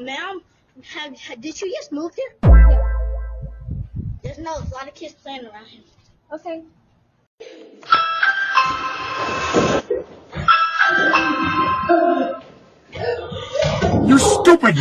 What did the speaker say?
Ma'am, did you just move here? Yeah. There's a lot of kids playing around here. Okay. You stupid